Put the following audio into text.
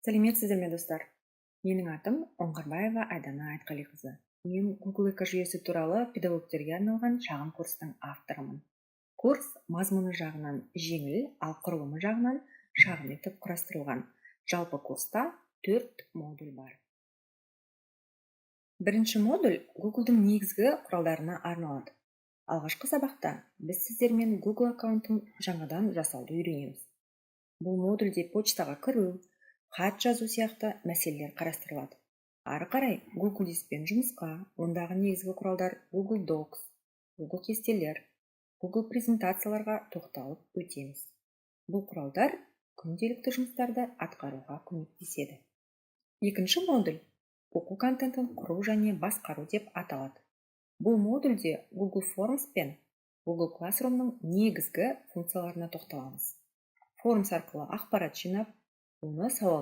Сәлеметсіздер ме, достар? Менің атым Оңғарбаева Айдана Айтқалиқызы. Мен Google экожүйесі туралы педагогтерге арналған шағын курстың авторымын. Курс мазмұны жағынан жеңіл, ал құрылымы жағынан шағын етіп құрастырылған. Жалпы курста 4 модуль бар. Бірінші модуль Google-дің негізгі құралдарына арналады. Алғашқы сабақта біз сіздермен Google аккаунтын жаңадан жасауды үйренеміз. Бұл модульде почтаға кіру, хат жазу сияқты мәселелер қарастырылады. Ары қарай Google Дискпен жұмысқа, ондағы негізгі құралдар Google Docs, Google кестелер, Google презентацияларға тоқталып өтеміз. Бұл құралдар күнделікті жұмыстарды атқаруға көмектеседі. Екінші модуль оқу контентін құру және басқару деп аталады. Бұл модульде Google Forms пен Google Classroom'ның негізгі функцияларына тоқталамыз. Forms арқылы ақпарат жинап, оны сауал